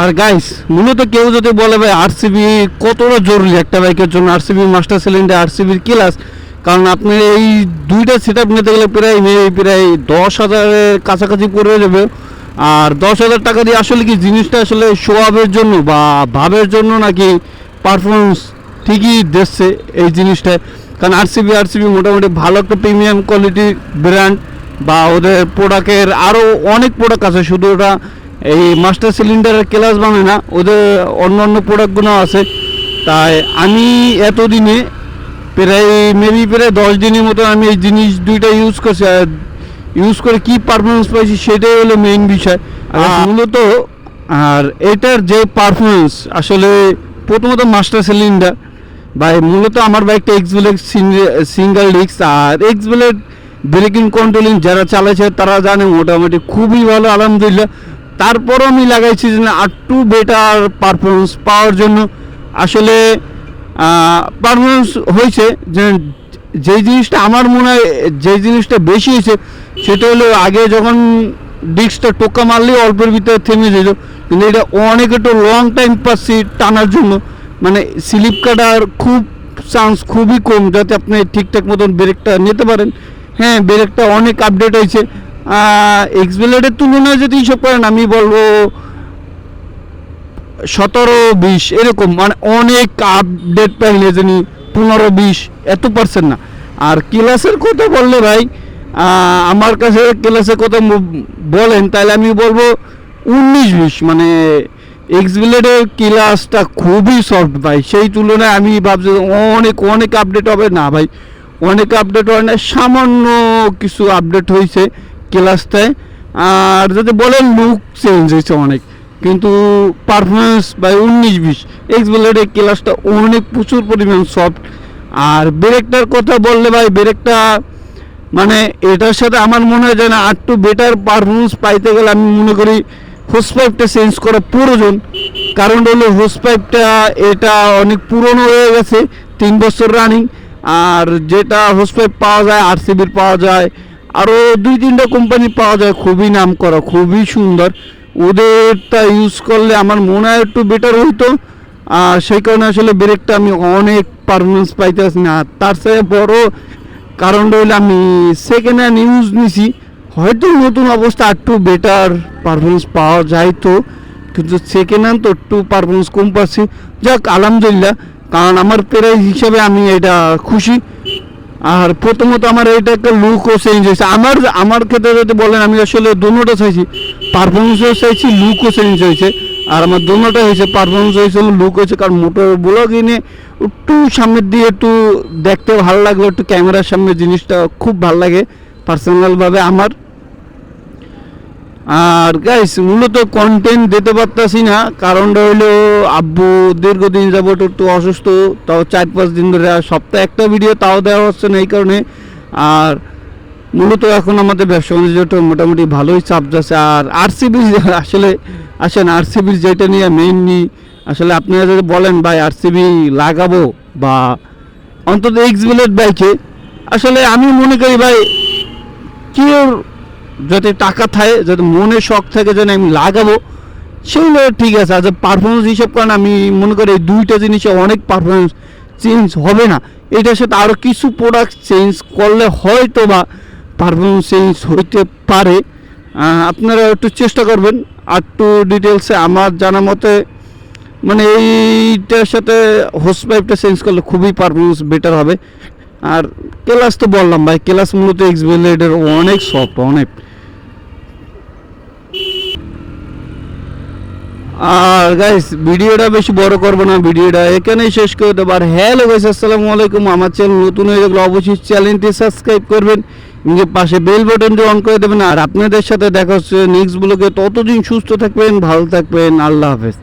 আর guys মূলত কেউ যদি বলে ভাই আরসিবি কতটা জরুরি একটা বাইকের জন্য, আরসিবি মাস্টার সিলিন্ডার, আরসিবির ক্লাস, কারণ আপনি এই দুইটা সেট আপ নিতে গেলে প্রায় 10,000-এর কাছাকাছি পড়ে যাবে। আর 10,000 টাকা দিয়ে আসলে কি জিনিসটা আসলে শো আপের জন্য বা ভাবের জন্য নাকি পারফরমেন্স ঠিকই দিচ্ছে এই জিনিসটায়। কারণ আরসিবি মোটামুটি ভালো একটা প্রিমিয়াম কোয়ালিটির ব্র্যান্ড, বা ওদের প্রোডাক্টের আরও অনেক প্রোডাক্ট আছে, শুধু ওটা এই মাস্টার সিলিন্ডারের ক্লাস বানায় না, ওদের অন্য অন্য প্রোডাক্টগুলো আছে। তাই আমি এতদিনে প্রায় 10 দিনের মতো আমি এই জিনিস দুইটা ইউজ করছি, আর ইউজ করে কী পারফরমেন্স পাইছি সেটাই হলো মেইন বিষয় মূলত। আর এটার যে পারফরমেন্স আসলে প্রথমত মাস্টার সিলিন্ডার ভাই, মূলত আমার বাইকটা এক্সব্লেড সিঙ্গেল ডিস্ক, আর এক্সব্লেড ব্রেকিং কন্ট্রোলিং যারা চালাইছে তারা জানে মোটামুটি খুবই ভালো আলহামদুলিল্লাহ। তারপরও আমি লাগাইছি যে আরটু বেটার পারফরমেন্স পাওয়ার জন্য। আসলে পারফরমেন্স হয়েছে যেই জিনিসটা আমার মনে হয় যেই জিনিসটা বেশি হয়েছে সেটা হলো আগে যখন ডিস্কটা টোকা মারলেই অল্পের ভিতরে থেমে যেত, কিন্তু এটা অনেক একটু লং টাইম পাচ্ছি টানার জন্য, মানে স্লিপ কাটার খুব চান্স খুবই কম, যাতে আপনি ঠিকঠাক মতন ব্রেকটা নিতে পারেন। হ্যাঁ, ব্রেকটা অনেক আপডেট হয়েছে এক্সব্লেডের তুলনায় যদি হিসাব করেন আমি বলবো 17-20 এরকম, মানে অনেক আপডেট পাইলে জানি 15-20 এত% না। আর ক্লাসের কথা বললে ভাই আমার কাছে ক্লাসের কথা বলেন তাহলে আমি বলবো 19-20, মানে এক্সব্লেডের ক্লাসটা খুবই সফট ভাই, সেই তুলনায় আমি ভাবছি অনেক আপডেট হবে না ভাই, অনেক আপডেট হয় না, সামান্য কিছু আপডেট হয়েছে ক্লাসটায়। আর যদি বলেন লুক চেঞ্জ হয়েছে অনেক, কিন্তু পারফরমেন্স বাই 19-20 এক্সব্লেডের ক্লাসটা অনেক প্রচুর পরিমাণ সফট। আর ব্রেকটার কথা বললে ভাই ব্রেকটা মানে এটার সাথে আমার মনে হয় যে না আরটু বেটার পারফরমেন্স পাইতে গেলে আমি মনে করি হোস পাইপটা চেঞ্জ করা প্রয়োজন। কারণ হলো হোস পাইপটা এটা অনেক পুরনো হয়ে গেছে, 3 বছর রানিং। আর যেটা হোস পাইপ পাওয়া যায় আরসিবির পাওয়া যায়, আরও 2-3টা কোম্পানি পাওয়া যায় খুবই নাম করা, খুবই সুন্দর, ওদেরটা ইউজ করলে আমার মনে হয় একটু বেটার হইতো। আর সেই কারণে আসলে ব্রেকটা আমি অনেক পারফরমেন্স পাইতেছি না। তার চেয়ে বড় কারণটা হলে আমি সেকেন্ড হ্যান্ড ইউজ নিছি, হয়তো নতুন অবস্থা একটু বেটার পারফরমেন্স পাওয়া যায় তো, কিন্তু সেকেন্ড হ্যান্ড তো একটু পারফরমেন্স কম পাচ্ছি। যাক আলহামদুলিল্লাহ, কারণ আমার প্রাইস হিসাবে আমি এটা খুশি। আর প্রথমত আমার এটা একটা লুকও চেঞ্জ হয়েছে, আমার ক্ষেত্রে যদি বলেন আমি আসলে দুটোটা চাইছি, পারফরমেন্সও চাইছি, লুকও চেঞ্জ হয়েছে। আর আমার দুটোটা হয়েছে, পারফরমেন্স হয়েছে, লুক হয়েছে। কারণ মোটর ব্লগ এনে একটু সামনের দিয়ে একটু দেখতে ভালো লাগলো, একটু ক্যামেরার সামনে জিনিসটা খুব ভালো লাগে পার্সোনালভাবে আমার। আর গাইস মূলত কন্টেন্ট দিতে পারতাছি না, কারণটা হলো আব্বু দীর্ঘদিন যাবত একটু অসুস্থ, তাও 4-5 দিন ধরে, সপ্তাহে একটা ভিডিও তাও দেওয়া হচ্ছে না এই কারণে। আর মূলত এখন আমাদের ব্যবসা বাণিজ্যটা মোটামুটি ভালোই চাপ যাচ্ছে। আর আরসিবি আসলে আসেন আরসিবির যেটা নিয়ে মেইনলি আসলে আপনারা যদি বলেন ভাই আরসিবি লাগাবো বা অন্তত এক্সব্লেড বাইকে, আসলে আমি মনে করি ভাই কেউ যাতে টাকা থাকে, যাতে মনে শখ থাকে যেন আমি লাগাবো, সেগুলো ঠিক আছে। আর পারফরমেন্স হিসাব করেন আমি মনে করি এই দুইটা জিনিসে অনেক পারফরমেন্স চেঞ্জ হবে না, এটার সাথে আরও কিছু প্রোডাক্ট চেঞ্জ করলে হয়তো বা পারফরমেন্স চেঞ্জ হইতে পারে। আপনারা একটু চেষ্টা করবেন আর একটু ডিটেলসে। আমার জানা মতে মানে এইটার সাথে হোস পাইপটা চেঞ্জ করলে খুবই পারফরমেন্স বেটার হবে। আর ক্লাস তো বললাম ভাই, ক্লাস মূলত এক্সব্লেডের অনেক সফট অনেক। আর গাইস ভিডিওটা বেশি বড় করবো না, ভিডিওটা এখানেই শেষ করে দেবো। আর হ্যালো গাইস আসসালামু আলাইকুম, আমার চ্যানেল নতুন হয়ে গেলে অবশ্যই চ্যানেলটি সাবস্ক্রাইব করবেন, নিজের পাশে বেল বাটনটি অন করে দেবেন। আর আপনাদের সাথে দেখা হচ্ছে নেক্সট ব্লগে, ততদিন সুস্থ থাকবেন, ভালো থাকবেন, আল্লাহ হাফেজ।